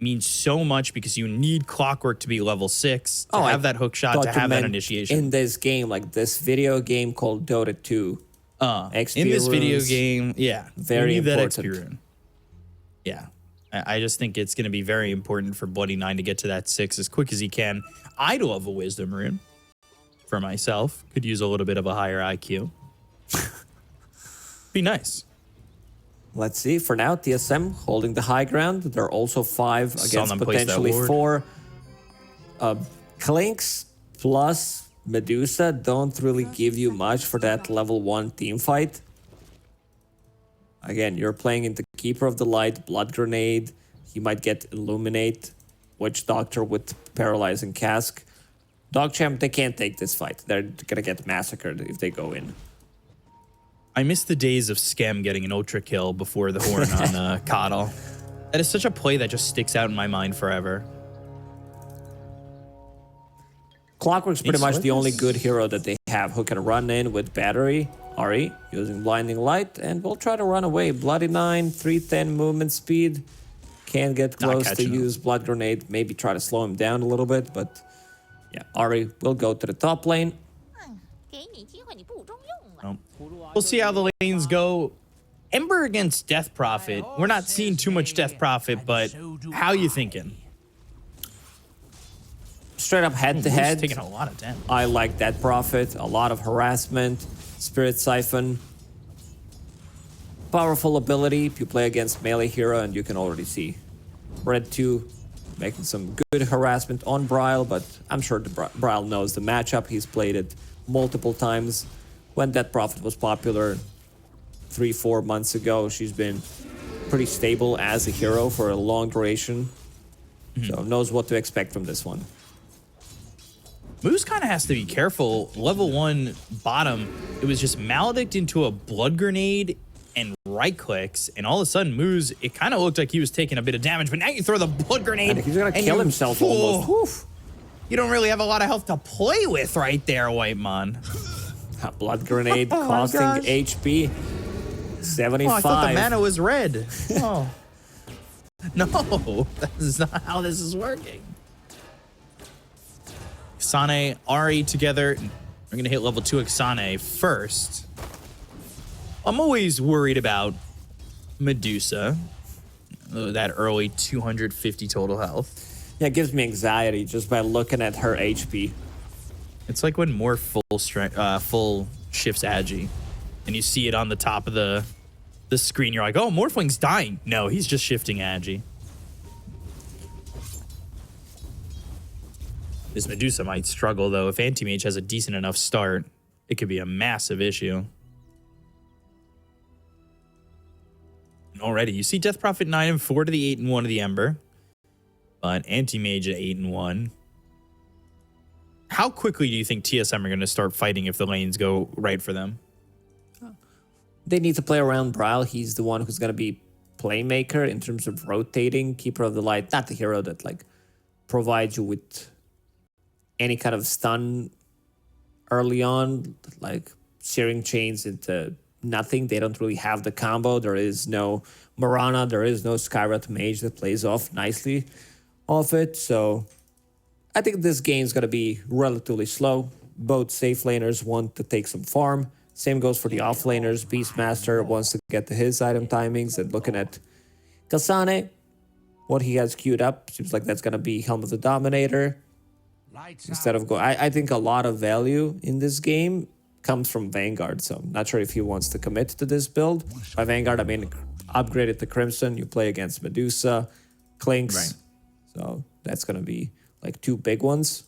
means so much because you need Clockwork to be level 6 to have that hook shot, to have that initiation. In this game, like this video game called Dota 2. XP in this runes, video game, very you need important. that XP rune. Yeah. I just think it's going to be very important for Bloody 9 to get to that 6 as quick as he can. I'd love a Wisdom rune for myself. Could use a little bit of a higher IQ. Be nice. Let's see. For now, TSM holding the high ground. They're also 5 against potentially 4. Clinks plus Medusa don't really give you much for that level 1 team fight. Again, you're playing into Keeper of the Light, Blood Grenade. He might get Illuminate, Witch Doctor with Paralyzing Cask. DogChamp, they can't take this fight. They're gonna get massacred if they go in. I miss the days of Skem getting an ultra kill before the horn on Coddle. That is such a play that just sticks out in my mind forever. Clockwork's pretty much the only good hero that they have who can run in with Battery. Ari using Blinding Light, and we'll try to run away. Bloody 9, 310 movement speed. Can't get close to use Blood Grenade. Maybe try to slow him down a little bit, but yeah, Ari will go to the top lane. We'll see how the lanes go. Ember against Death Prophet. We're not seeing too much Death Prophet, but how you thinking? Straight up head-to-head. Taking a lot of damage. I like that Prophet. A lot of harassment. Spirit Siphon. Powerful ability if you play against melee hero, and you can already see Red 2 making some good harassment on Bryle, but I'm sure Bryle knows the matchup. He's played it multiple times. When that Prophet was popular 3-4 months ago, she's been pretty stable as a hero for a long duration. So knows what to expect from this one. Moose kind of has to be careful. Level 1 bottom, it was just Maledict into a Blood Grenade and right clicks, and all of a sudden Moose, it kind of looked like he was taking a bit of damage, but now you throw the Blood Grenade and he's gonna kill himself almost. Oof. You don't really have a lot of health to play with right there, White Man. A Blood Grenade costing HP 75. Oh, I thought the mana was red. Oh. No, that is not how this is working. Xane, Ari together. We're going to hit level 2 Xane first. I'm always worried about Medusa. That early 250 total health. Yeah, it gives me anxiety just by looking at her HP. It's like when more full shifts Agi, and you see it on the top of the screen. You're like, oh, Morphling's dying. No, he's just shifting Agi. This Medusa might struggle, though. If Anti-Mage has a decent enough start, it could be a massive issue. And already, you see Death Prophet 9-4 to the 8-1 of the Ember, but Anti-Mage at 8-1. How quickly do you think TSM are going to start fighting if the lanes go right for them? They need to play around Bryle. He's the one who's going to be playmaker in terms of rotating. Keeper of the Light, not the hero that like provides you with any kind of stun early on, like Searing Chains into nothing. They don't really have the combo. There is no Marana. There is no Skywrath Mage that plays off nicely off it. So I think this game is going to be relatively slow. Both safe laners want to take some farm. Same goes for the off laners. Beastmaster wants to get to his item timings. And looking at Kasane, what he has queued up, seems like that's going to be Helm of the Dominator. Instead of I think a lot of value in this game comes from Vanguard. So I'm not sure if he wants to commit to this build. By Vanguard, I mean upgraded to Crimson. You play against Medusa, Clinks. Right. So that's going to be like 2 big ones.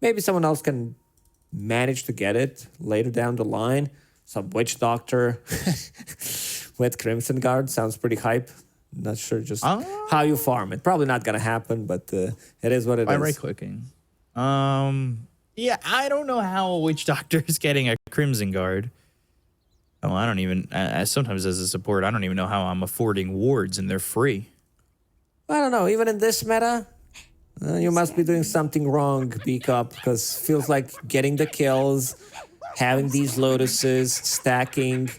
Maybe someone else can manage to get it later down the line. Some Witch Doctor with Crimson Guard sounds pretty hype. Not sure just how you farm it. Probably not going to happen, but it is what it is. By right-clicking. Yeah, I don't know how a Witch Doctor is getting a Crimson Guard. Oh, I don't even... sometimes as a support, I don't even know how I'm affording wards, and they're free. I don't know. Even in this meta, you must be doing something wrong, B-Cup, because feels like getting the kills, having these Lotuses, stacking,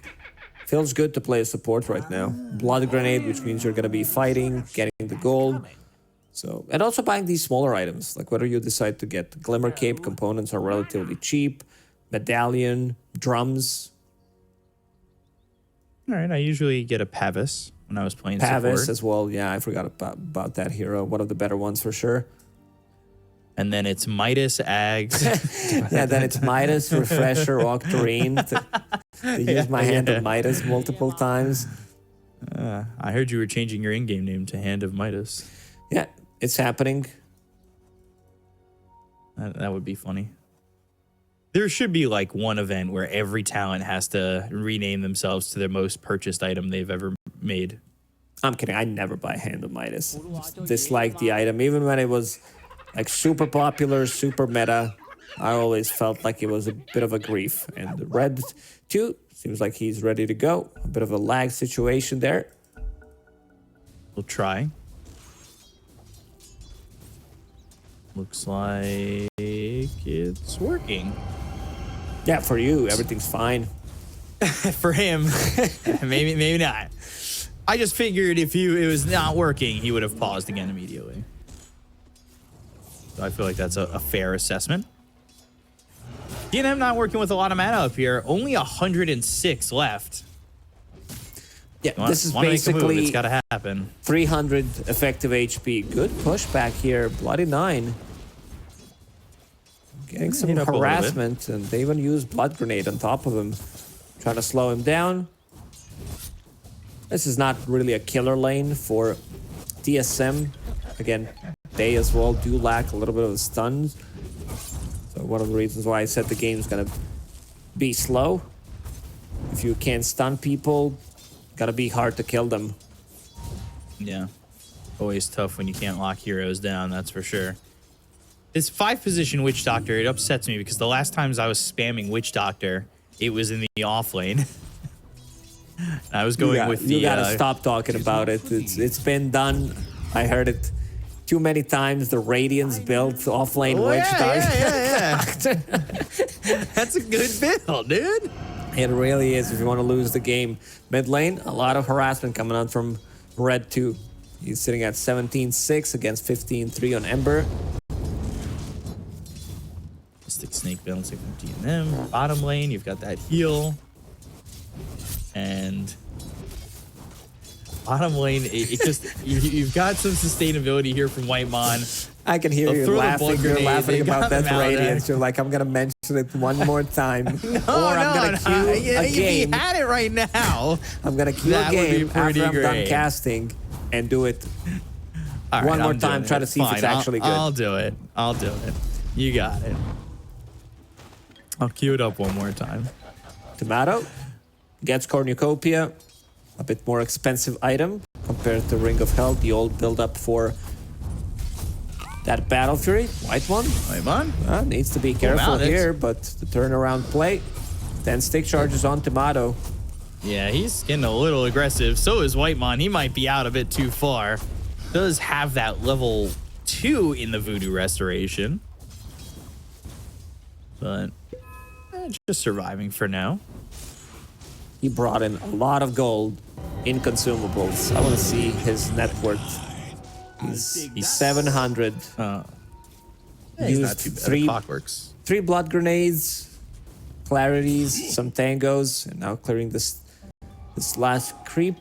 Feels good to play a support right now. Blood Grenade, which means you're going to be fighting, getting the gold. So, and also buying these smaller items, like whether you decide to get Glimmer Cape components are relatively cheap, Medallion, drums. All right, I usually get a Pavis when I was playing Pavis support. as well. Yeah, I forgot about that hero. One of the better ones for sure. And then it's Midas, Ags. Yeah, then it's Midas, Refresher, Octarine. To use my hand of Midas multiple times. I heard you were changing your in-game name to Hand of Midas. Yeah, it's happening. That would be funny. There should be like one event where every talent has to rename themselves to their most purchased item they've ever made. I'm kidding. I never buy Hand of Midas. Just dislike the item. Even when it was like super popular, super meta, I always felt like it was a bit of a grief. And the Red 2 seems like he's ready to go. A bit of a lag situation there. We'll try. Looks like it's working. Yeah, for you, everything's fine. For him, maybe not. I just figured if it was not working, he would have paused again immediately. So I feel like that's a fair assessment. DNM not working with a lot of mana up here. Only 106 left. Yeah, this is Make a move, basically it's got to happen. 300 effective HP. Good pushback here. Bloody 9. Getting some Hit up a little bit. harassment, and they even use Blood Grenade on top of him. Trying to slow him down. This is not really a killer lane for TSM. Again, they as well do lack a little bit of stuns. So one of the reasons why I said the game's gonna be slow. If you can't stun people, gotta be hard to kill them. Yeah. Always tough when you can't lock heroes down, that's for sure. This 5-position Witch Doctor, it upsets me because the last times I was spamming Witch Doctor, it was in the off lane. I was going with the... You gotta stop talking about it. It's been done. I heard it too many times. The Radiance built offlane Witch Doctor. Yeah. That's a good build, dude. It really is if you want to lose the game. Mid lane, a lot of harassment coming out from Red 2. He's sitting at 17-6 against 15-3 on Ember. Mystic Snake balancing from DNM. Bottom lane, you've got that heal. And bottom lane, it just you've got some sustainability here from Whitemon. I can hear you laughing. You're laughing about that Radiance. You're like, I'm going to mention it one more time. I'm going to cue a if game. you had it right now. I'm going to cue a game after I'm done casting and do it one more time. Try to see if it's actually good. I'll do it. You got it. I'll cue it up one more time. Tomato gets Cornucopia, a bit more expensive item compared to Ring of Hell, the old build-up for that Battle Fury. Whitemon needs to be careful here, but the turnaround play. 10 stick charges on Tomato. Yeah, he's getting a little aggressive. So is Whitemon. He might be out a bit too far. Does have that level 2 in the Voodoo Restoration. But just surviving for now. He brought in a lot of gold in consumables. I want to see his net worth. He's 700. He's not too bad. Three blood grenades, clarities, some tangos, and now clearing this last creep.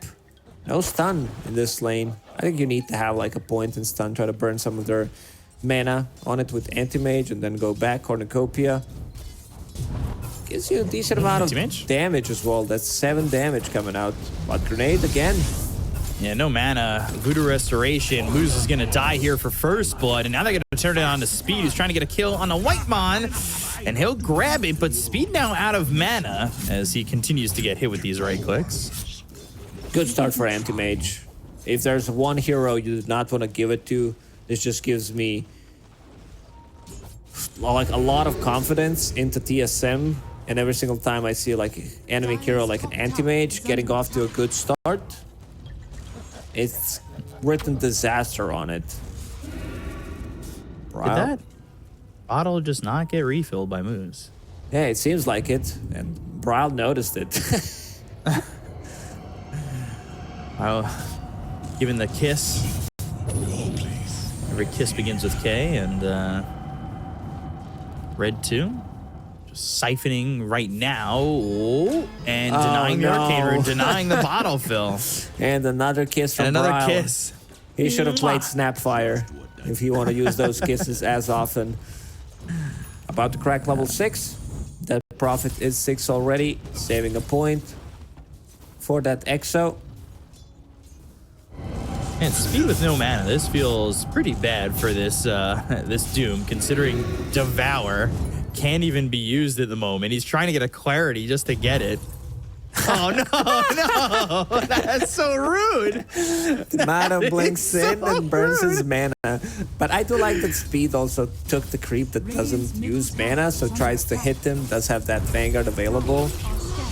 No stun in this lane. I think you need to have like a point in stun, try to burn some of their mana on it with anti-mage and then go back. Cornucopia gives you a decent amount of damage as well. That's 7 damage coming out. Blood grenade again. Yeah, no mana. Voodoo Restoration. Moose is going to die here for first blood, and now they're going to turn it on to Speed, who's trying to get a kill on a Whitemon, and he'll grab it, but Speed now out of mana as he continues to get hit with these right clicks. Good start for anti-mage. If there's one hero you do not want to give it to, this just gives me like a lot of confidence into TSM. And every single time I see like enemy hero like an anti-mage getting off to a good start, it's written disaster on it. Did that bottle just not get refilled by Moose? Yeah, it seems like it. And Braille noticed it. Given the kiss. Every kiss begins with K, and red 2. Just siphoning right now. Oh, and denying the Arcane Rune, denying the bottle fill. And another kiss from another Bryle. kiss. He should have played Snapfire if you want to use those kisses as often. About to crack level 6. That profit is 6 already, saving a point for that Exo. And speed with no mana. This feels pretty bad for this this Doom, considering Devour can't even be used at the moment. He's trying to get a clarity just to get it. Oh no, no, that's so rude. The mana blinks in and burns his mana. But I do like that Speed also took the creep that doesn't use mana, so tries to hit him, does have that Vanguard available.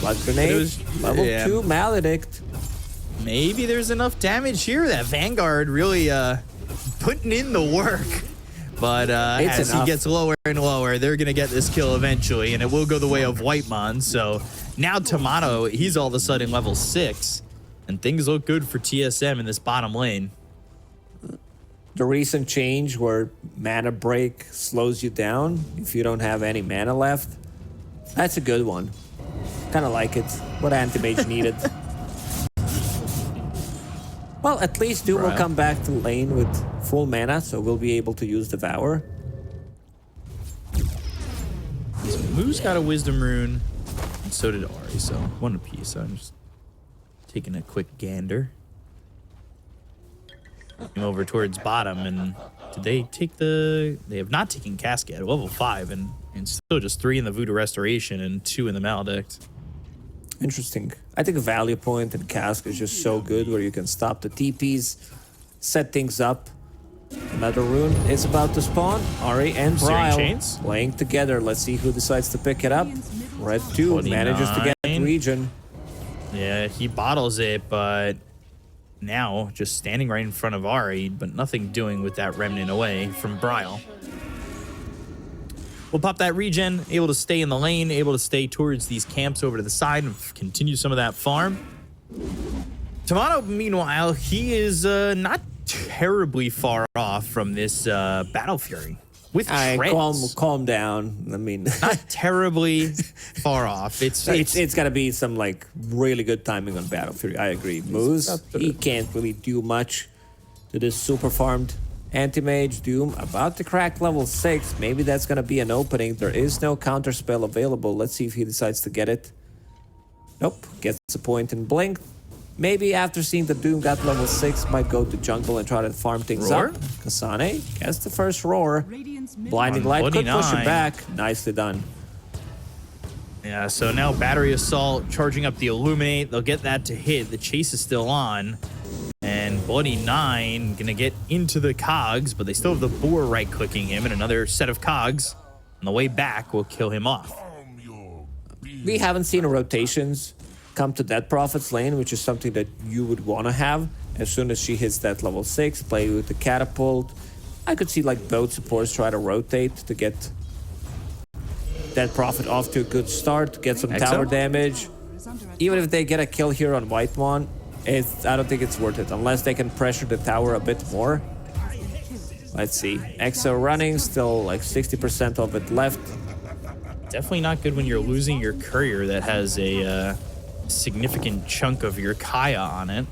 Blood Grenade, level 2 Maledict. Maybe there's enough damage here. That Vanguard really putting in the work. But as he gets lower and lower, they're going to get this kill eventually, and it will go the way of Whitemon. So now Tomato, he's all of a sudden level 6, and things look good for TSM in this bottom lane. The recent change where mana break slows you down if you don't have any mana left, that's a good one. Kind of like it. What Anti-Mage needed. Well, at least Doom will come back to lane with full mana, so we'll be able to use Devour. So Moo's got a Wisdom Rune, and so did Ari, so one apiece. So I'm just taking a quick gander. Came over towards bottom, and did they take the... They have not taken Casket at level 5, and still just 3 in the Voodoo Restoration and 2 in the Maledict. Interesting. I think a value point in Cask is just so good where you can stop the TPs, set things up. Another rune is about to spawn. Ari and Bryle playing together. Let's see who decides to pick it up. Red 2 49. Manages to get region. Yeah, he bottles it, but now just standing right in front of Ari, but nothing doing with that remnant away from Bryle. We'll pop that regen, able to stay in the lane, able to stay towards these camps over to the side and continue some of that farm. Tomato, meanwhile, he is not terribly far off from this Battle Fury. With treads. Calm down. I mean, not terribly far off. It's gotta be some like really good timing on Battle Fury. I agree. Moose, he can't really do much to this super farmed Anti-Mage. Doom about to crack level 6. Maybe that's gonna be an opening. There is no counter spell available. Let's see if he decides to get it. Nope. Gets a point and blink. Maybe after seeing the Doom got level 6, might go to jungle and try to farm things up. Kasane gets the first roar. Blinding Light could push it back. Nicely done. Yeah, so now Battery Assault charging up the Illuminate. They'll get that to hit. The chase is still on. And Bloody 9 gonna get into the cogs, but they still have the boar right-clicking him, and another set of cogs on the way back will kill him off. We haven't seen rotations come to Dead Prophet's lane, which is something that you would want to have. As soon as she hits that level 6, play with the catapult. I could see like both supports try to rotate to get Dead Prophet off to a good start, get some tower damage. Even if they get a kill here on Whitemon, I don't think it's worth it, unless they can pressure the tower a bit more. Let's see. Exo running, still like 60% of it left. Definitely not good when you're losing your courier that has a significant chunk of your Kaya on it.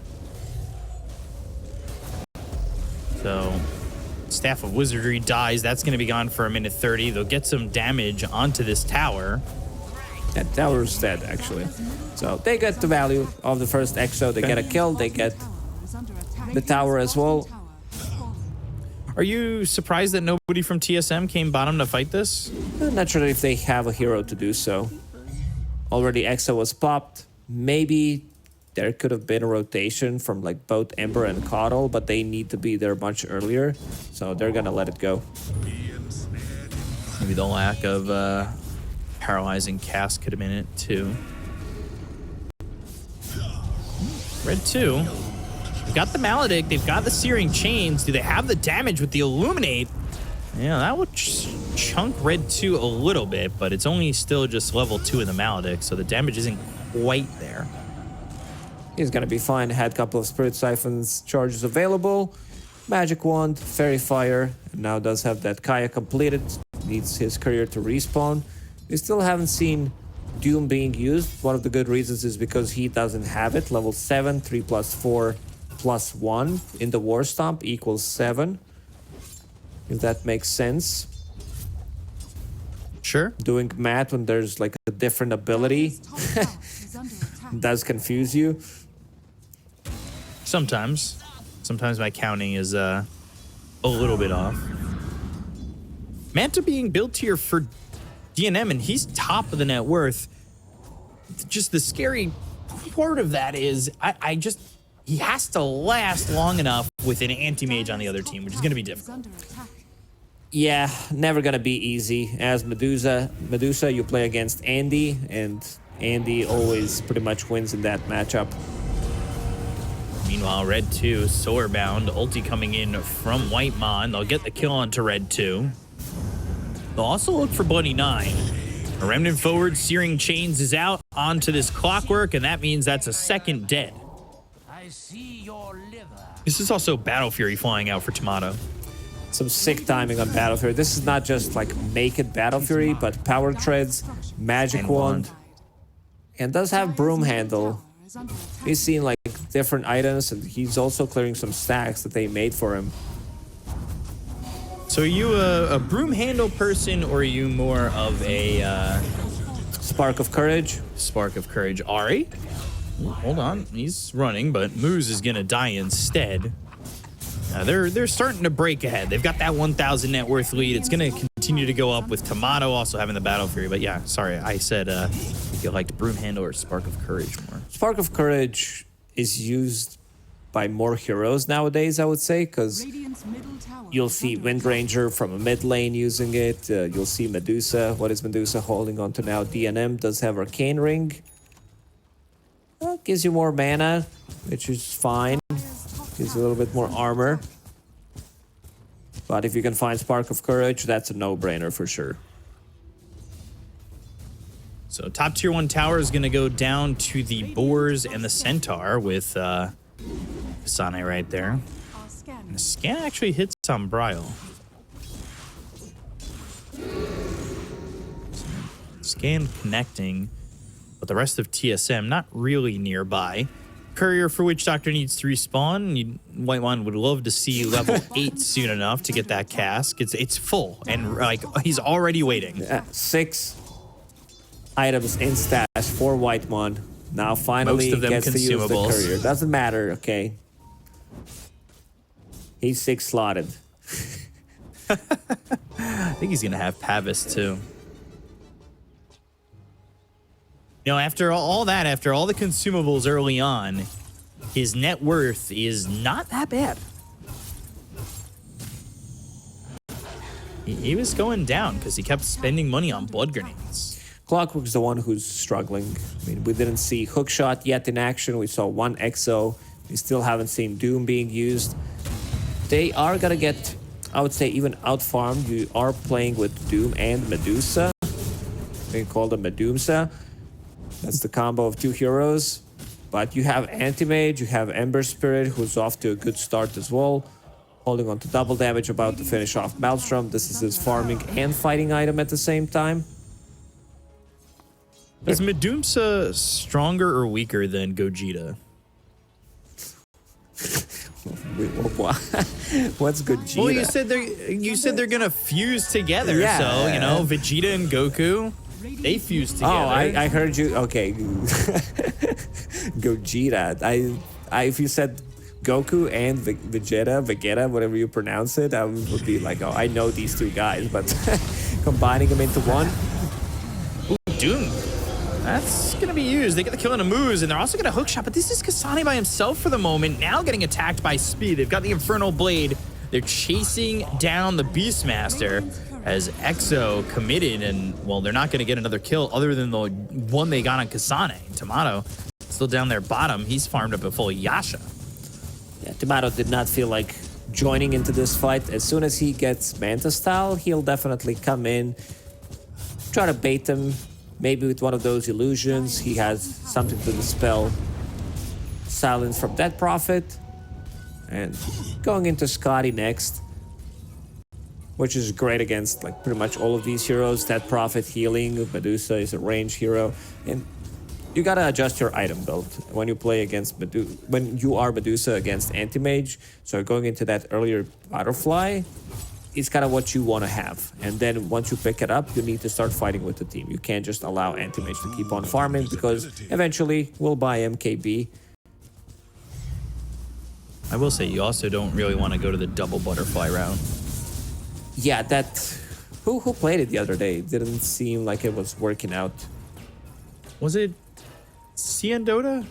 So, Staff of Wizardry dies. That's going to be gone for a minute 30. They'll get some damage onto this tower. That tower is dead, actually. So they get the value of the first Exo. They get a kill. They get the tower as well. Are you surprised that nobody from TSM came bottom to fight this? I'm not sure if they have a hero to do so. Already Exo was popped. Maybe there could have been a rotation from like both Ember and Coddle, but they need to be there much earlier. So they're going to let it go. Maybe the lack of paralyzing cast could have been it too. Red 2. They've got the Maledict. They've got the Searing Chains. Do they have the damage with the Illuminate? Yeah, that would chunk Red 2 a little bit, but it's only still just level 2 in the Maledict, so the damage isn't quite there. He's gonna be fine. Had a couple of Spirit Siphons charges available. Magic Wand, Fairy Fire, and now does have that Kaya completed. Needs his courier to respawn. We still haven't seen Doom being used. One of the good reasons is because he doesn't have it. Level 7, 3 plus 4 plus 1 in the War Stomp equals 7. If that makes sense. Sure. Doing math when there's like a different ability does confuse you. Sometimes my counting is a little bit off. Manta being built here for DNM, and he's top of the net worth. Just the scary part of that is he has to last long enough with an anti-mage on the other team, which is going to be difficult. Yeah, never gonna be easy. As Medusa, you play against Andy, and Andy always pretty much wins in that matchup. Meanwhile, Red 2, Soarbound, ulti coming in from White Mon. They'll get the kill onto Red 2. They'll also look for Bloody 9. A Remnant forward, Searing Chains is out onto this Clockwork, and that means that's a second dead. I see your liver. This is also Battle Fury flying out for Tomato. Some sick timing on Battle Fury. This is not just like naked Battle Fury, but Power Treads, Magic And Wand, and does have Broom Handle. He's seen like different items, and he's also clearing some stacks that they made for him. So are you a Broom Handle person, or are you more of a Spark of Courage. Spark of Courage? Ari? Ooh, hold on, he's running, but Moose is gonna die instead. They're starting to break ahead. They've got that 1,000 net worth lead. It's going to continue to go up with Tomato also having the Battle Fury. But yeah, sorry, I said if you liked Broom Handle or Spark of Courage more. Spark of Courage is used by more heroes nowadays, I would say, because you'll see Wind Ranger from a mid lane using it. You'll see Medusa. What is Medusa holding on to now? DNM does have Arcane Ring. Gives you more mana, which is fine. Gives you a little bit more armor. But if you can find Spark of Courage, that's a no-brainer for sure. So top tier 1 tower is going to go down to the Boars and the Centaur with Kasane right there. And the scan actually hits on Bryle. Scan connecting, but the rest of TSM not really nearby. Courier for Witch Doctor needs to respawn. White One would love to see level 8 soon enough to get that cask. It's full, and like he's already waiting. 6 items in stash for White Mon. Now finally Most of them gets to use the consumables. courier. Doesn't matter, okay? He's 6 slotted. I think he's gonna have Pavis too. You know, after all that, after all the consumables early on, his net worth is not that bad. He was going down because he kept spending money on blood grenades. Clockwork's the one who's struggling. I mean, we didn't see Hookshot yet in action. We saw 1 EXO. We still haven't seen Doom being used. They are gonna get, I would say, even out-farmed. You are playing with Doom and Medusa. They call them Medusa. That's the combo of 2 heroes. But you have Anti-Mage, you have Ember Spirit, who's off to a good start as well. Holding on to double damage, about to finish off Maelstrom. This is his farming and fighting item at the same time. Is Medusa stronger or weaker than Gogeta? What's Gogeta? Well, you said they're gonna fuse together. Yeah. So you know, Vegeta and Goku, they fuse together. Oh, I heard you. Okay, Gogeta. If you said Goku and Vegeta, whatever you pronounce it, I would be like, oh, I know these 2 guys, but combining them into one. Ooh, Doom. That's gonna be used. They get the kill on a Moose, and they're also gonna hookshot. But this is Kasane by himself for the moment. Now getting attacked by Speed. They've got the Infernal Blade. They're chasing down the Beastmaster as EXO committed, and well, they're not gonna get another kill other than the one they got on Kasane. Tomato still down there bottom. He's farmed up a full Yasha. Yeah, Tomato did not feel like joining into this fight. As soon as he gets Manta style, he'll definitely come in, try to bait them. Maybe with one of those illusions, he has something to dispel silence from that prophet. And going into Scotty next, which is great against like pretty much all of these heroes. That prophet healing, Medusa is a range hero, and you gotta adjust your item build when you play against when you are Medusa against anti-mage. So going into that earlier butterfly is kind of what you want to have, and then once you pick it up, you need to start fighting with the team. You can't just allow anti-mage to keep on farming because eventually we'll buy MKB. I will say you also don't really want to go to the double butterfly route. Yeah, that who played it the other day? It didn't seem like it was working out. Was it Ciandota?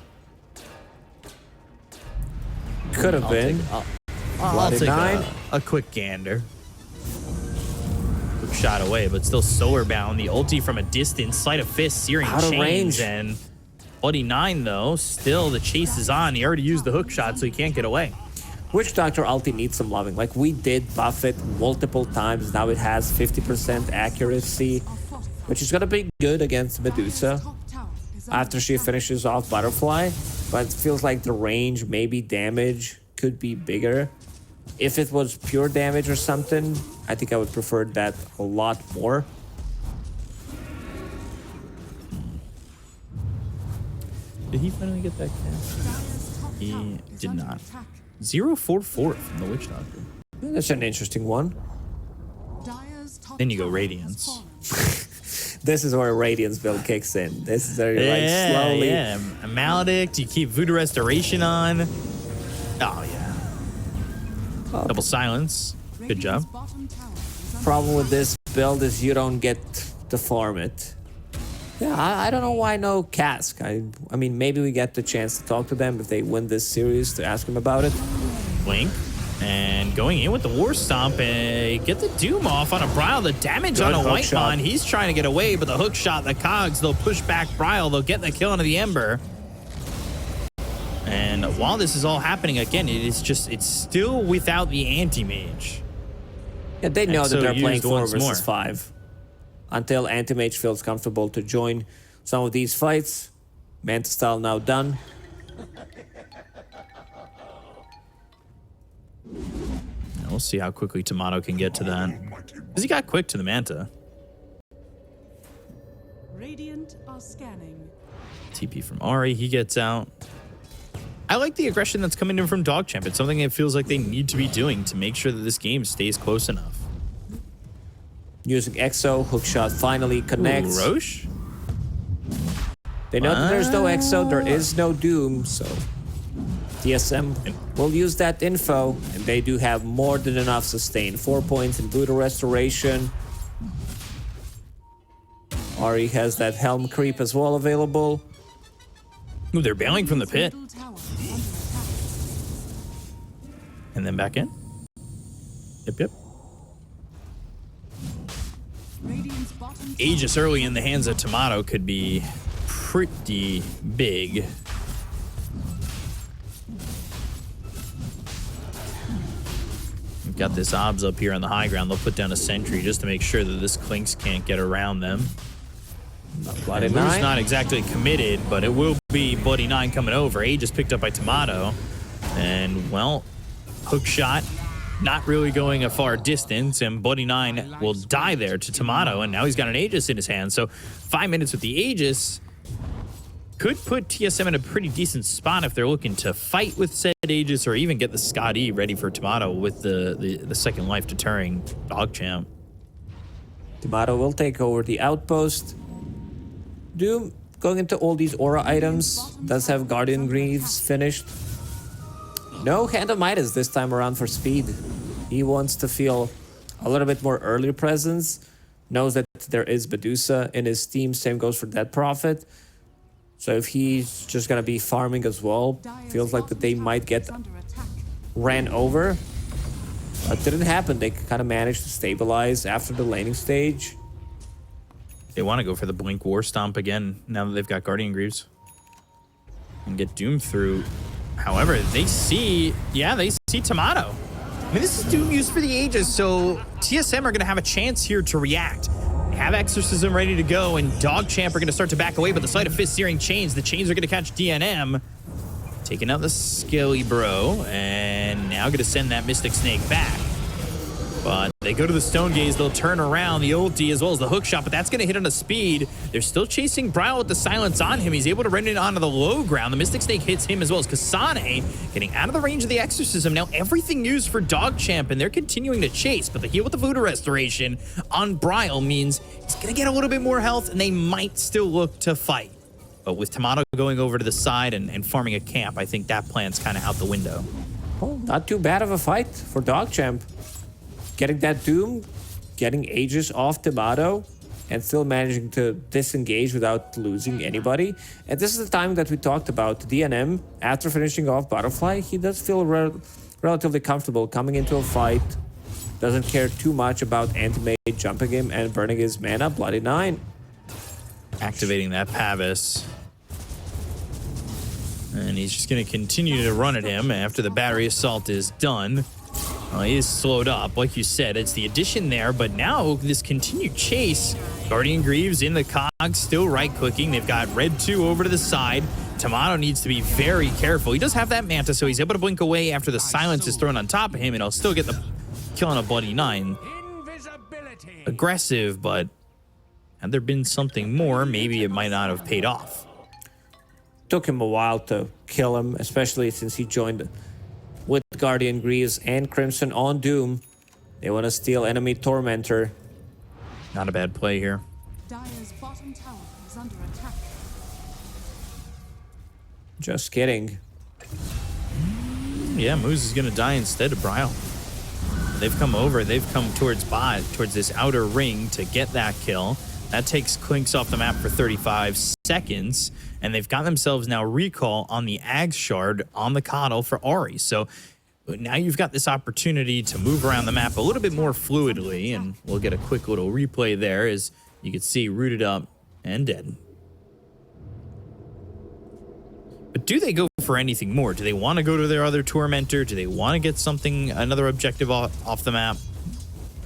Could have been. I'll take Nine. a quick gander. Quick shot away, but still solar bound. The ulti from a distance, sleight of fist, searing Out of chains, range. and Bloody 9 though. Still the chase is on. He already used the hook shot, so he can't get away. Witch Doctor ulti needs some loving. Like, we did buff it multiple times. Now it has 50% accuracy, which is gonna be good against Medusa after she finishes off Butterfly. But it feels like the range, maybe damage, could be bigger. If it was pure damage or something, I think I would prefer that a lot more. Did he finally get that cast? He did not. 044 from the Witch Doctor. That's an interesting one. Then you go Radiance. This is where Radiance build kicks in. This is where you're like slowly. Yeah, a Maledict, you keep Voodoo Restoration on. Oh, yeah. Double Silence. Good job. Problem with this build is you don't get to farm it. Yeah, I don't know why no Cask. I mean, maybe we get the chance to talk to them if they win this series to ask them about it. Blink. And going in with the War Stomp and get the Doom off on a Bryle. The damage Good on a hook White shot. Mon. He's trying to get away, but the hook shot, the cogs, they'll push back Bryle. They'll get the kill into the Ember. And while this is all happening, again, it's still without the anti-mage. Yeah, they know And that so they're playing used 4 once versus more. 5. Until anti-mage feels comfortable to join some of these fights. Manta style now done. Now we'll see how quickly Tomato can get to that. Because he got quick to the Manta. Radiant are scanning. TP from Ari, he gets out. I like the aggression that's coming in from DogChamp. It's something that feels like they need to be doing to make sure that this game stays close enough. Using Exo, hookshot finally connects. Ooh, Roche? They know that there's no Exo, there is no Doom, so TSM will use that info, and they do have more than enough sustain. 4 points in Voodoo Restoration. Ari has that Helm Creep as well available. Ooh, they're bailing from the pit. Middle tower under attack. And then back in. Yep. Radiant's bottom tower Aegis early in the hands of Tomato could be pretty big. We've got this Obs up here on the high ground. They'll put down a sentry just to make sure that this Clinks can't get around them. Bloody Lou's Nine. not exactly committed, but it will be Bloody 9 coming over. Aegis picked up by Tomato. And, well, hook shot, not really going a far distance, and Bloody 9 will die there to Tomato, and now he's got an Aegis in his hand. So 5 minutes with the Aegis could put TSM in a pretty decent spot if they're looking to fight with said Aegis or even get the Scotty ready for Tomato with the second life deterring DogChamp. Tomato will take over the outpost. Doom, going into all these aura items, does have Guardian Greaves finished. No Hand of Midas this time around for speed. He wants to feel a little bit more early presence. Knows that there is Medusa in his team. Same goes for Dead Prophet. So if he's just gonna be farming as well, feels like that they might get under attack. ran over. But didn't happen. They kind of managed to stabilize after the laning stage. They want to go for the Blink War Stomp again now that they've got Guardian Greaves. And get Doom through. However, they see Tomato. I mean, this is Doom used for the Aegis, so TSM are going to have a chance here to react. They have Exorcism ready to go, and DogChamp are going to start to back away, but the Sleight of Fist searing chains. The chains are going to catch DNM. Taking out the Skelly Bro, and now going to send that Mystic Snake back. But they go to the Stone Gaze, they'll turn around the ulti as well as the hook shot, but that's going to hit on a speed. They're still chasing Bryle with the silence on him. He's able to run it onto the low ground. The Mystic Snake hits him as well as Kasane getting out of the range of the Exorcism. Now everything used for DogChamp, and they're continuing to chase, but the heal with the Voodoo Restoration on Bryle means he's going to get a little bit more health, and they might still look to fight. But with Tomato going over to the side and farming a camp, I think that plan's kind of out the window. Oh, not too bad of a fight for DogChamp. Getting that Doom, getting Aegis off Tomato, and still managing to disengage without losing anybody. And this is the time that we talked about. DNM, after finishing off Butterfly, he does feel relatively comfortable coming into a fight. Doesn't care too much about anti-mage jumping him and burning his mana. Bloody 9. Activating that Pavis. And he's just going to continue to run at him after the battery assault is done. He is slowed up. Like you said, it's the addition there, but now this continued chase. Guardian Greaves in the cog, still right-clicking. They've got Red 2 over to the side. Tomato needs to be very careful. He does have that Manta, so he's able to blink away after the silence is thrown on top of him, and he'll still get the kill on a Bloody 9. Aggressive, but had there been something more, maybe it might not have paid off. Took him a while to kill him, especially since he joined with Guardian Greaves and Crimson on Doom. They want to steal enemy Tormentor. Not a bad play here. Dire's bottom tower is under attack. Just kidding. Yeah, Moose is going to die instead of Bryle. They've come over. They've come towards bot, towards this outer ring to get that kill. That takes Clinks off the map for 35 seconds, and they've got themselves now recall on the Ag Shard on the Coddle for Ahri. So now you've got this opportunity to move around the map a little bit more fluidly, and we'll get a quick little replay there as you can see rooted up and dead. But do they go for anything more? Do they want to go to their other Tormentor? Do they want to get something, another objective off the map?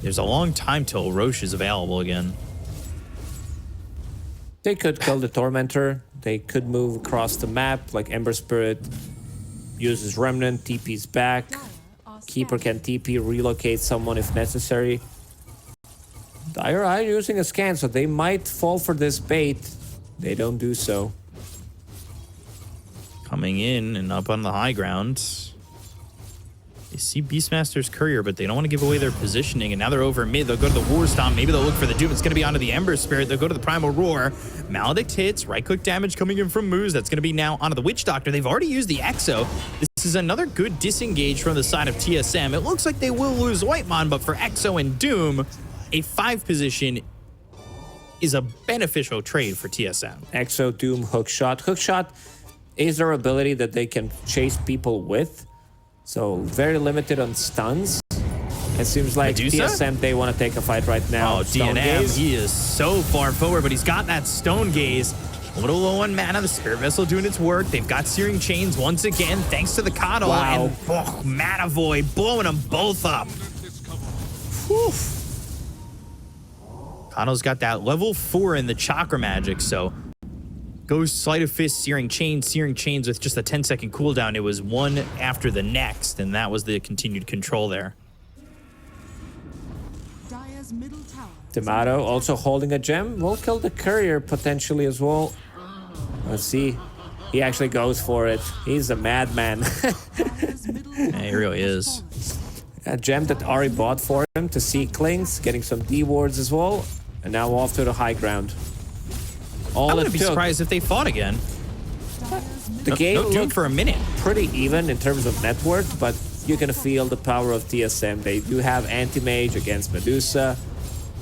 There's a long time till Roche is available again. They could kill the Tormentor. They could move across the map like Ember Spirit. Uses Remnant, TP's back. Keeper can TP, relocate someone if necessary. Dire are using a scan, so they might fall for this bait. They don't do so. Coming in and up on the high ground. They see Beastmaster's Courier, but they don't want to give away their positioning, and now they're over mid. They'll go to the War Stomp. Maybe they'll look for the Doom. It's going to be onto the Ember Spirit. They'll go to the Primal Roar. Maledict hits. Right-click damage coming in from Moose. That's going to be now onto the Witch Doctor. They've already used the Exo. This is another good disengage from the side of TSM. It looks like they will lose Whitemon, but for Exo and Doom, a 5 position is a beneficial trade for TSM. Exo, Doom, Hookshot. Hookshot is their ability that they can chase people with. So very limited on stuns. It seems like Medusa? TSM, they want to take a fight right now. Oh, Stone DNM, Gaze. he is so far forward, but he's got that Stone Gaze. A little low on mana, the Spirit Vessel doing its work. They've got Searing Chains once again, thanks to the Coddle. Wow. And Mana Void blowing them both up. Whew. Coddle's got that level 4 in the Chakra Magic, so goes Sleight of Fist, Searing Chains with just a 10-second cooldown. It was one after the next, and that was the continued control there. Dire's middle tower. Tomato also holding a gem. Will kill the Courier potentially as well. Let's see. He actually goes for it. He's a madman. Dire's middle Yeah, he really is. A gem that Ahri bought for him to see Clinks, getting some D wards as well. And now off to the high ground. I wouldn't be surprised if they fought again. The game No Doom looked for a minute. pretty even in terms of net worth, but you're gonna feel the power of TSM. They do have anti-mage against Medusa,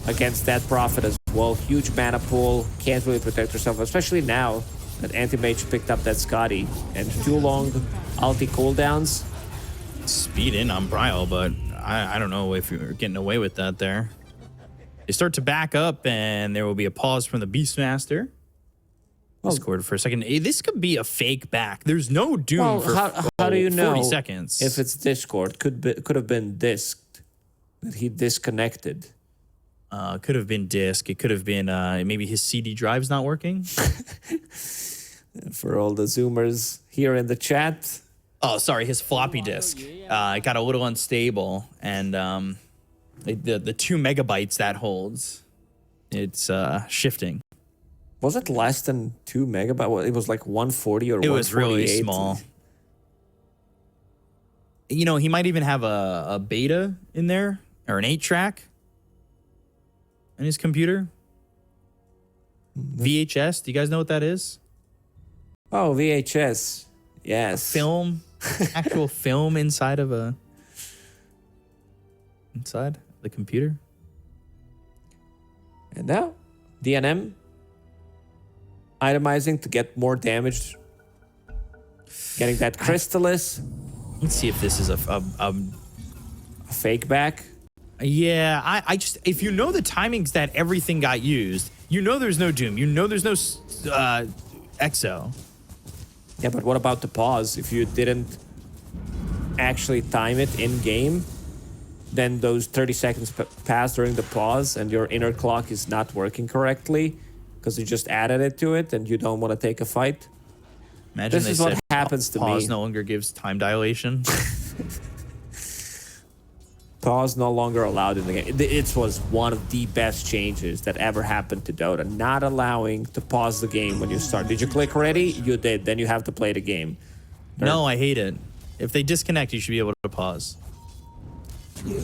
against that Prophet as well. Huge mana pool, can't really protect yourself, especially now that anti-mage picked up that Scotty. And too long ulti cooldowns. Speed in on Bryle, but I don't know if you're getting away with that there. They start to back up, and there will be a pause from the Beastmaster. Discord for a second. This could be a fake back. There's no Doom for how do you know 40 seconds. if it's Discord? Could have been disked that he disconnected. Could have been disk. It could have been maybe his CD drive's not working. For all the Zoomers here in the chat. Oh, sorry, his floppy disk. It got a little unstable, and the 2 megabytes that holds, it's shifting. Was it less than 2 megabytes? Well, it was like 140 or 148. It was really small. You know, he might even have a beta in there, or an 8-track in his computer. VHS, do you guys know what that is? Oh, VHS. Yes. Film, actual film inside the computer. And now, DNM itemizing to get more damage. Getting that Crystallis. Let's see if this is a fake back. Yeah, I just, if you know the timings that everything got used, you know there's no Doom, you know there's no Exo. Yeah, but what about the pause? If you didn't actually time it in game, then those 30 seconds pass during the pause and your inner clock is not working correctly because you just added it to it and you don't want to take a fight. Imagine this is what happens to pause me. No longer gives time dilation. Pause no longer allowed in the game. It was one of the best changes that ever happened to Dota. Not allowing to pause the game when you start. Did you click ready? You did. Then you have to play the game. No, I hate it. If they disconnect, you should be able to pause.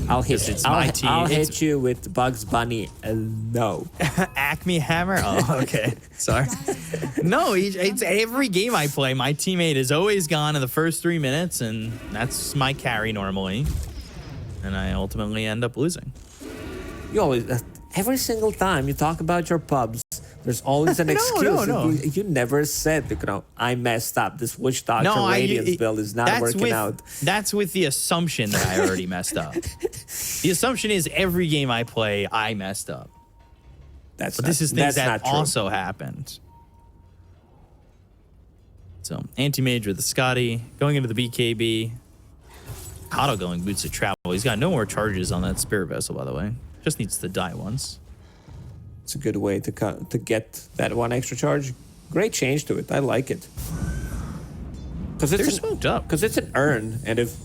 I'll hit It's I'll, my team. I'll hit you with Bugs Bunny. No. Acme Hammer? Oh, okay. Sorry. No, it's every game I play. My teammate is always gone in the first 3 minutes, and that's my carry normally. And I ultimately end up losing. You always, every single time you talk about your pubs, there's always an excuse. No. You never said, I messed up. This Witch Doctor Radiance build is not working out. That's with the assumption that I already messed up. The assumption is every game I play, I messed up. But this is things that also happened. So, anti-mage with the Scotty, going into the BKB. Auto going boots of travel. He's got no more charges on that Spirit Vessel, by the way. Just needs to die once. It's a good way to get that one extra charge. Great change to it. I like it. Because They're smoked up. Because it's an earn, and if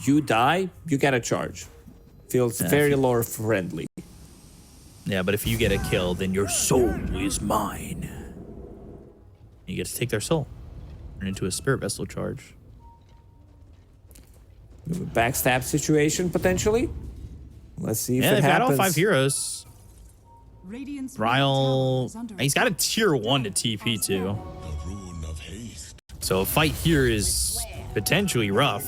you die, you get a charge. Feels very lore friendly. Yeah, but if you get a kill, then your soul is mine. You get to take their soul. Turn into a Spirit Vessel charge. Backstab situation potentially. Let's see if it they've happens. got all 5 heroes. Radiant's Ryle, middle tower is under he's got a attack. tier 1 to TP too. So a fight here is potentially rough.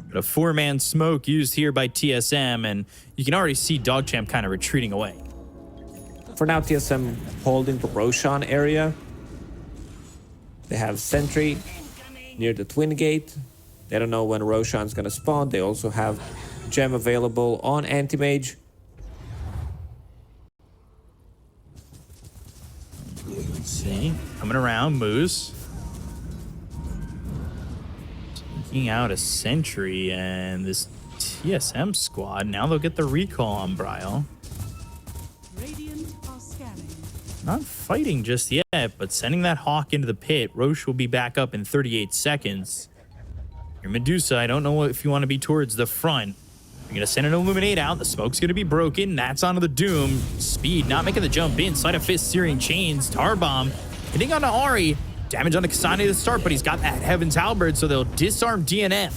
But a 4-man smoke used here by TSM, and you can already see DogChamp kind of retreating away. For now, TSM holding the Roshan area. They have Sentry near the Twin Gate. They don't know when Roshan's gonna spawn. They also have Gem available on Anti-Mage. Let's see. Coming around, Moose. Taking out a Sentry, and this TSM squad, now they'll get the recall on Bryle. Radiant are scanning. Not fighting just yet, but sending that Hawk into the pit. Roche will be back up in 38 seconds. Your Medusa, I don't know if you want to be towards the front. You're going to send an Illuminate out. The smoke's going to be broken. That's onto the Doom. Speed not making the jump in. Sleight of Fist, Searing Chains. Tar Bomb hitting onto Ari. Damage onto Kasane to start, but he's got that Heaven's Halberd, so they'll disarm DNF.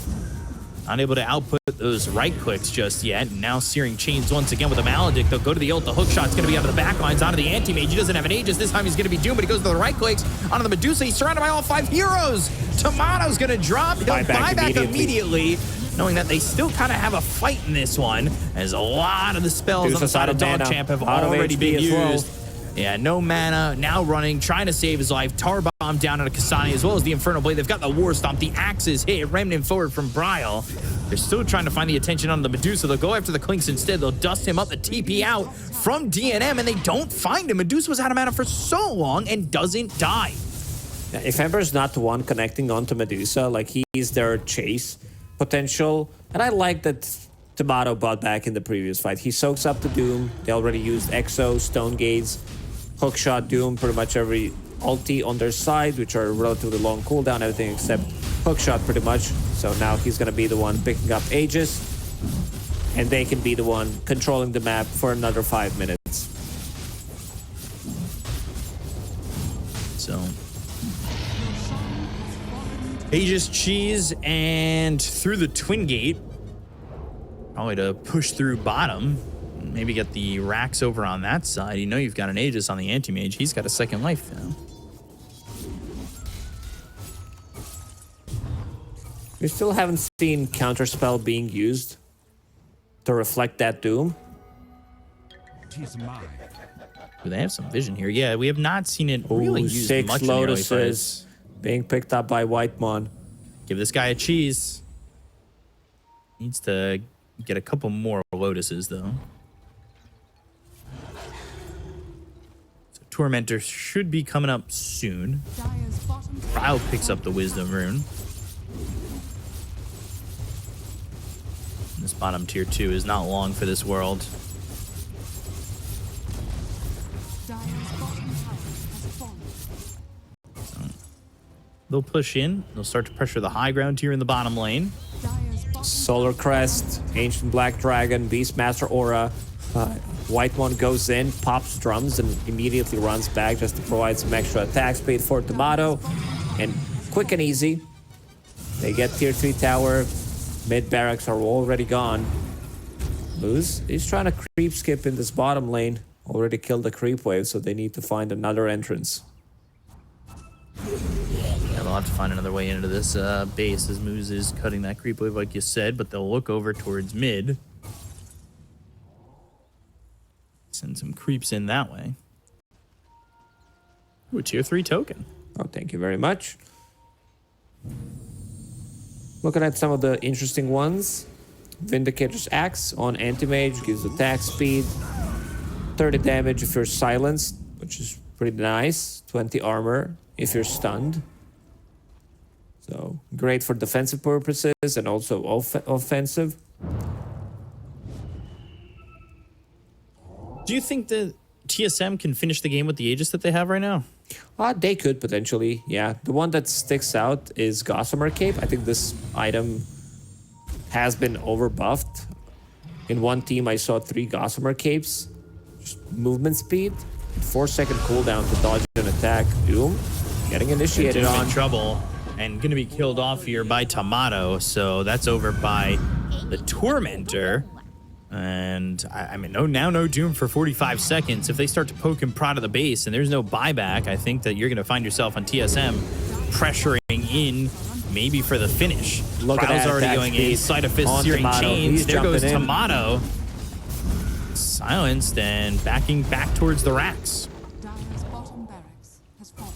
Unable to output those right clicks just yet. And now Searing Chains once again with a Maledict. They'll go to the ult. The hook shot's going to be out of the back lines onto the Anti-Mage. He doesn't have an Aegis. This time he's going to be doomed, but he goes to the right clicks onto the Medusa. He's surrounded by all 5 heroes. Tomato's going to drop. He'll buy back immediately, knowing that they still kind of have a fight in this one, as a lot of the spells on the side of DogChamp have already been used. Yeah, no mana, now running, trying to save his life. Tar Bomb down on Kasane, as well as the Infernal Blade. They've got the War Stomp, the Axes hit, Remnant forward from Bryle. They're still trying to find the attention on the Medusa. They'll go after the Clinks instead. They'll dust him up, the TP out from DNM, and they don't find him. Medusa was out of mana for so long and doesn't die. Yeah, if Ember's not the one connecting onto Medusa, he's their chase potential. And I like that Tomato bought back in the previous fight. He soaks up the Doom. They already used Exo, Stone Gates, Hookshot, Doom pretty much every ulti on their side, which are relatively long cooldown, everything except hookshot pretty much. So now he's gonna be the one picking up Aegis, and they can be the one controlling the map for another 5 minutes. So Aegis cheese and through the twin gate. Probably to push through bottom. Maybe get the racks over on that side. You know you've got an Aegis on the anti-mage. He's got a second life now. We still haven't seen Counterspell being used to reflect that doom. Tis mine. Ooh, they have some vision here. Yeah, we have not seen it really used 6 much in the early Lotuses fights. being picked up by Whitemon. Give this guy a cheese. Needs to get a couple more Lotuses, though. So Tormentor should be coming up soon. Dire's bottom Ryle picks up the Wisdom Rune. This bottom tier 2 is not long for this world. Dire's bottom tower has fallen. They'll push in. They'll start to pressure the high ground here in the bottom lane. Dire's bottom Solar Crest, Ancient Black Dragon, Beastmaster Aura. Whitemon goes in, pops drums, and immediately runs back just to provide some extra attack speed for Tomato. And quick and easy, they get tier 3 tower. Mid barracks are already gone. Moose is trying to creep skip in this bottom lane. Already killed the creep wave, so they need to find another entrance. Yeah, they'll have to find another way into this base as Moose is cutting that creep wave like you said, but they'll look over towards mid. Send some creeps in that way. Ooh, a tier 3 token. Oh, thank you very much. Looking at some of the interesting ones. Vindicator's Axe on Anti-Mage gives attack speed. 30 damage if you're silenced, which is pretty nice. 20 armor if you're stunned. So great for defensive purposes and also offensive. Do you think that TSM can finish the game with the Aegis that they have right now? They could potentially, yeah. The one that sticks out is Gossamer Cape. I think this item has been overbuffed. In one team, I saw 3 Gossamer Capes. Just movement speed, 4-second cooldown to dodge an attack. Doom getting initiated Doom on. in trouble and gonna be killed off here by Tomato. So that's over by the Tormentor. And I mean, no Doom for 45 seconds. If they start to poke and prod at the base and there's no buyback, I think that you're going to find yourself on TSM pressuring in maybe for the finish. Look at Ryle's that already attack going in. speed Sleight of Fist on searing Tomato. chains. He's There goes jumping in. Tomato. Silenced and backing back towards the racks. Dire's bottom barracks has fallen.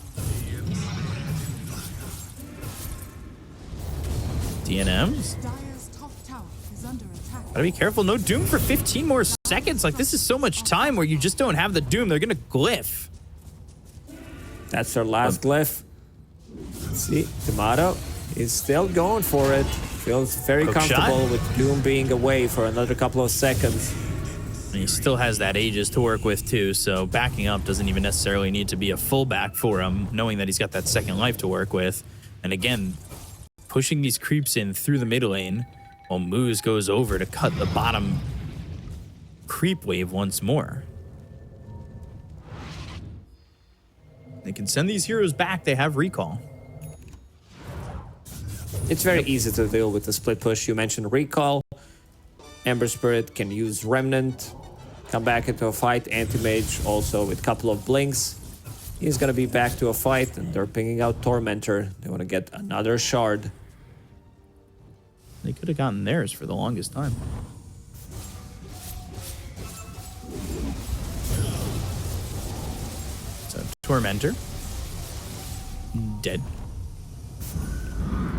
DNMs. Dire's top tower is under attack. Gotta be careful. No Doom for 15 more seconds. Like, this is so much time where you just don't have the Doom. They're gonna glyph. That's their last glyph. See, Tomato is still going for it. Feels very Hook comfortable shot. with Doom being away for another couple of seconds. And he still has that Aegis to work with too, so backing up doesn't even necessarily need to be a fullback for him, knowing that he's got that second life to work with. And again, pushing these creeps in through the mid lane while Moose goes over to cut the bottom creep wave once more. They can send these heroes back. They have recall. It's very easy to deal with the split push. You mentioned recall. Ember Spirit can use Remnant, come back into a fight. Anti-Mage also with a couple of blinks. He's gonna be back to a fight, and they're pinging out Tormentor. They want to get another shard. They could have gotten theirs for the longest time. So Tormentor dead.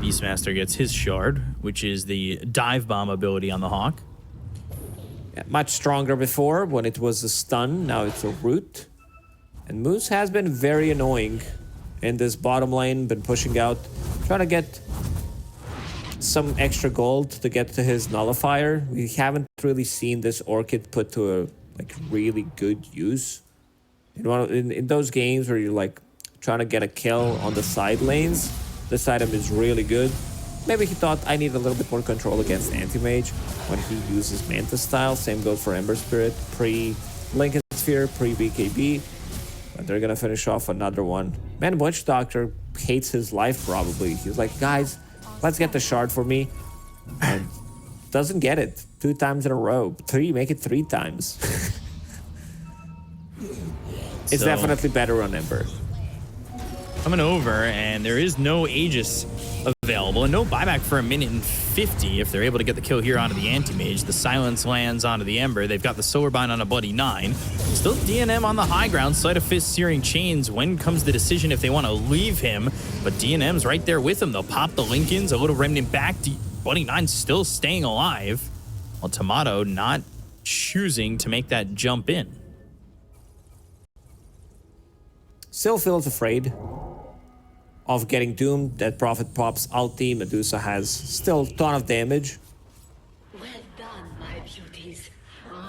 Beastmaster gets his shard, which is the dive bomb ability on the Hawk. Yeah, much stronger before when it was a stun. Now it's a root. And Moose has been very annoying in this bottom lane. Been pushing out, trying to get some extra gold to get to his nullifier. We haven't really seen this Orchid put to a really good use. In those games where you're like trying to get a kill on the side lanes. This item is really good. Maybe he thought I need a little bit more control against Anti-Mage when he uses Manta style. Same goes for Ember Spirit, pre-Lincoln Sphere, pre-BKB. But they're gonna finish off another one. Man, Witch Doctor hates his life probably. He's like, guys, let's get the shard for me. And doesn't get it 2 times in a row. 3, make it 3 times. It's definitely better on Ember. Coming over, and there is no Aegis available, and no buyback for 1:50 if they're able to get the kill here onto the Anti-Mage. The silence lands onto the Ember. They've got the Solar Bind on a Bloody 9. Still DNM on the high ground. Sleight of Fist, Searing Chains. When comes the decision if they want to leave him? But DNM's right there with him. They'll pop the Lincolns. A little Remnant back. Bloody 9 still staying alive. While Tomato not choosing to make that jump in. Still feels afraid of getting doomed. That Prophet pops ulti. Medusa has still a ton of damage. Well done, my beauties.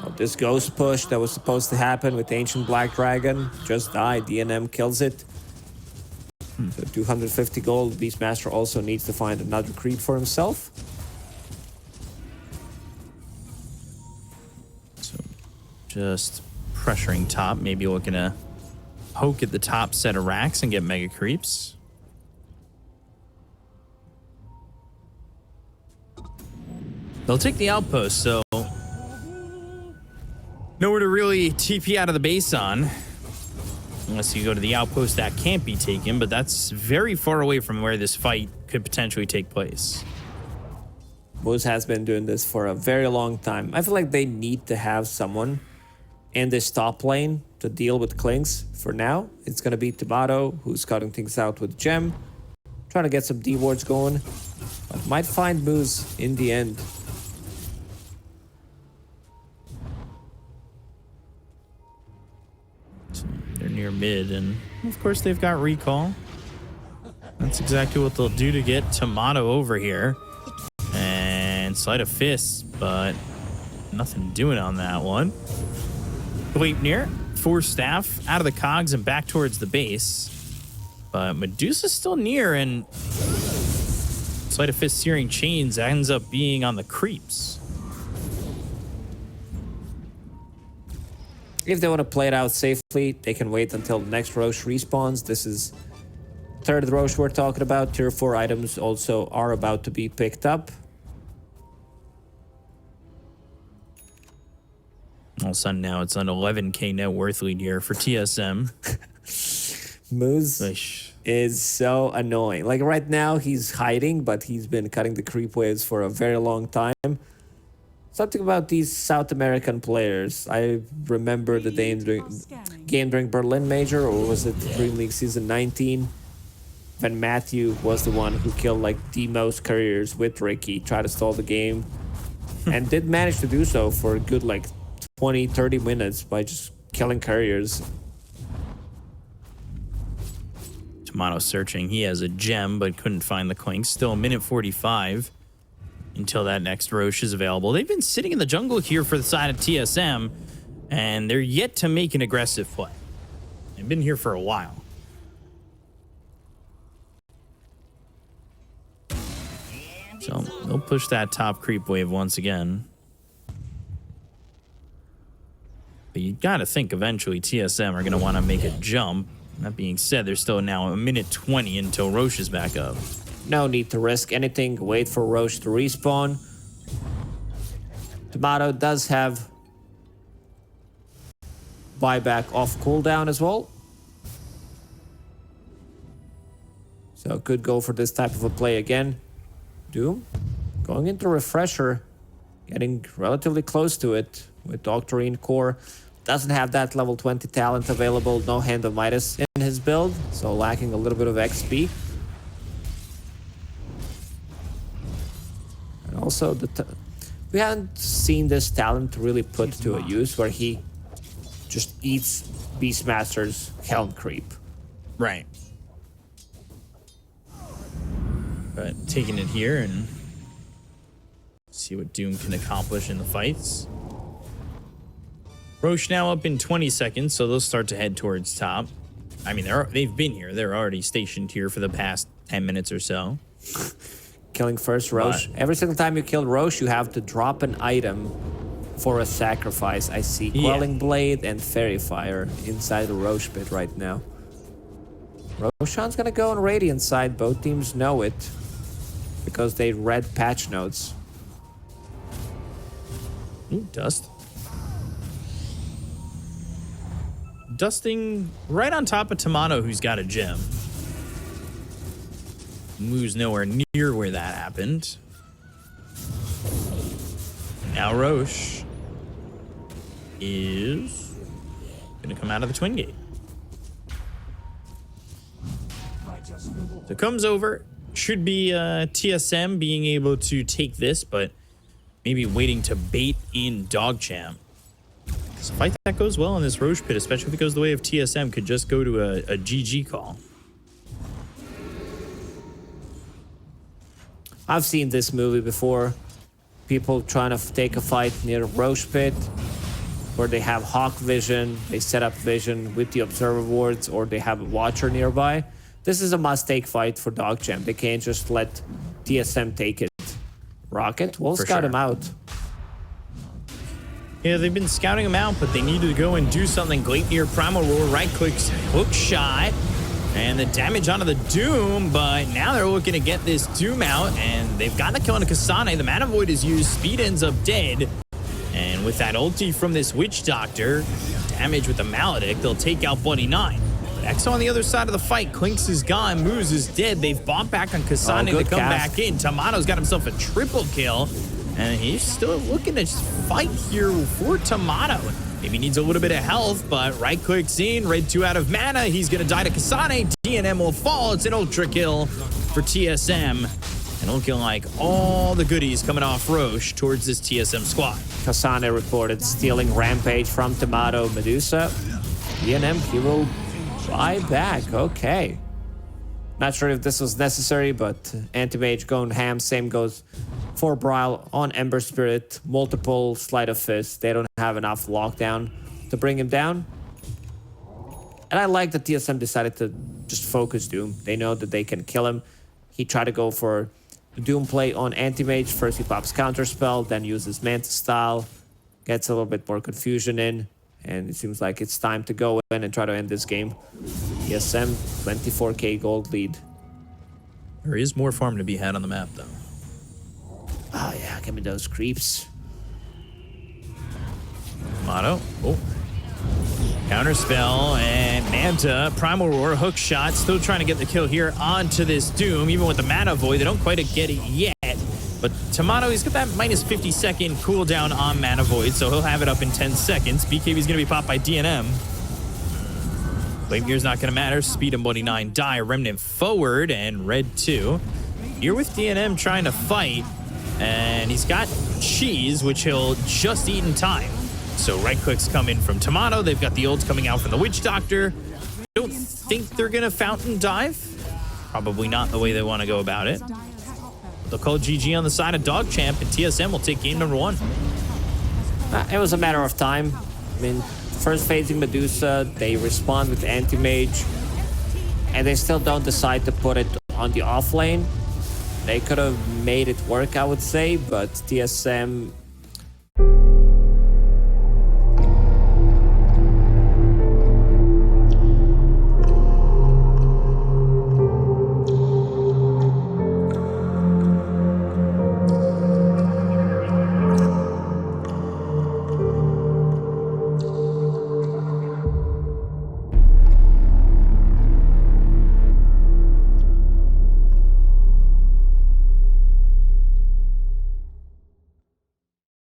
Oh, this ghost push that was supposed to happen with Ancient Black Dragon just died. DNM kills it. So 250 gold. Beastmaster also needs to find another creep for himself. So just pressuring top. Maybe looking to poke at the top set of racks and get mega creeps. They'll take the outpost, so nowhere to really TP out of the base on. Unless you go to the outpost, that can't be taken, but that's very far away from where this fight could potentially take place. Moose has been doing this for a very long time. I feel like they need to have someone in this top lane to deal with Clinks. For now, it's going to be Tomato, who's cutting things out with Gem, trying to get some D-wards going, but might find Moose in the end. They're near mid, and of course they've got recall. That's exactly what they'll do to get Tomato over here. And Sleight of Fist, but nothing doing on that one. Gleipnir, 4 staff, out of the cogs and back towards the base. But Medusa's still near, and Sleight of Fist, Searing Chains ends up being on the creeps. If they want to play it out safely, they can wait until the next Roche respawns. This is 3rd Roche we're talking about. Tier 4 items also are about to be picked up. All of a sudden now it's an 11k net worth lead here for TSM. Moose is so annoying. Like right now he's hiding, but he's been cutting the creep waves for a very long time. Something about these South American players. I remember the game during Berlin Major, or was it Dream League Season 19? When Matthew was the one who killed like the most couriers with Ricky, tried to stall the game, and did manage to do so for a good like 20-30 minutes by just killing couriers. Tomato searching. He has a gem, but couldn't find the clink. Still 1:45 until that next Roche is available. They've been sitting in the jungle here for the side of TSM, and they're yet to make an aggressive play. They've been here for a while. So they'll push that top creep wave once again. But you got to think eventually TSM are going to want to make a jump. That being said, there's still now 1:20 until Roche is back up. No need to risk anything. Wait for Roche to respawn. Tomato does have buyback off cooldown as well. So could go for this type of a play again. Doom going into Refresher, getting relatively close to it with Doctrine Core. Doesn't have that level 20 talent available. No Hand of Midas in his build, so lacking a little bit of XP. And also, we haven't seen this talent really put to a use where he just eats Beastmaster's Helm Creep. Right. But taking it here and see what Doom can accomplish in the fights. Roche now up in 20 seconds, so they'll start to head towards top. I mean, they've been here. They're already stationed here for the past 10 minutes or so. Killing first Roche. But- Every single time you kill Roche, you have to drop an item for a sacrifice. I see Yeah. Quelling Blade and Fairy Fire inside the Roche pit right now. Roshan's gonna go on Radiant side. Both teams know it because they read patch notes. Ooh, dust. Dusting right on top of Tomato, who's got a gem. Moo's nowhere near where that happened. Now Roche is going to come out of the Twin Gate. So comes over. Should be TSM being able to take this, but maybe waiting to bait in DogChamp. So fight that goes well in this Roche pit, especially if it goes the way of TSM, could just go to a GG call. I've seen this movie before. People trying to take a fight near Roche pit where they have Hawk vision, they set up vision with the observer wards, or they have a watcher nearby. This is a must-take fight for DogChamp. They can't just let TSM take it. Rocket, we'll For scout sure. him out. Yeah, they've been scouting him out, but they need to go and do something. Gleipnir Primal Roar, right clicks, hook shot, and the damage onto the Doom, but now they're looking to get this Doom out, and they've got the kill on Kasane. The Mana Void is used, Speed ends up dead, and with that ulti from this Witch Doctor, damage with the Maledict, they'll take out Bloody 9. But Exo on the other side of the fight, Clinks is gone, Moose is dead. They've bombed back on Kasane to good come cast. back in. Tomato's got himself a triple kill. And he's still looking to fight here for Tomato. Maybe needs a little bit of health, but right clicks in, red 2 out of mana. He's going to die to Kasane. DNM will fall. It's an ultra kill for TSM. And looking like all the goodies coming off Roche towards this TSM squad. Kasane reported stealing Rampage from Tomato Medusa. DNM, he will buy back. Okay. Not sure if this was necessary, but Anti-Mage going ham. Same goes for Braille on Ember Spirit. Multiple Sleight of Fist. They don't have enough lockdown to bring him down. And I like that TSM decided to just focus Doom. They know that they can kill him. He tried to go for the Doom play on Anti-Mage. First he pops Counterspell, then uses Manta Style. Gets a little bit more confusion in. And it seems like it's time to go in and try to end this game. TSM, 24k gold lead. There is more farm to be had on the map, though. Oh yeah, give me those creeps. Tomato. Oh. Counterspell and Manta. Primal Roar, hook shot. Still trying to get the kill here onto this Doom. Even with the Mana Void, they don't quite get it yet. But Tomato, he's got that minus 50-second cooldown on Mana Void, so he'll have it up in 10 seconds. BKB's going to be popped by DNM. Gleipnir's not going to matter. Speed and Bloody 9 die. Remnant forward and red 2. You're with DNM trying to fight, and he's got cheese, which he'll just eat in time. So right clicks come in from Tomato. They've got the ults coming out from the Witch Doctor. I don't think they're going to fountain dive. Probably not the way they want to go about it. They'll call GG on the side of DogChamp, and TSM will take game number 1. It was a matter of time. I mean, first phasing Medusa, they respond with Anti-Mage, and they still don't decide to put it on the off lane. They could have made it work, I would say, but TSM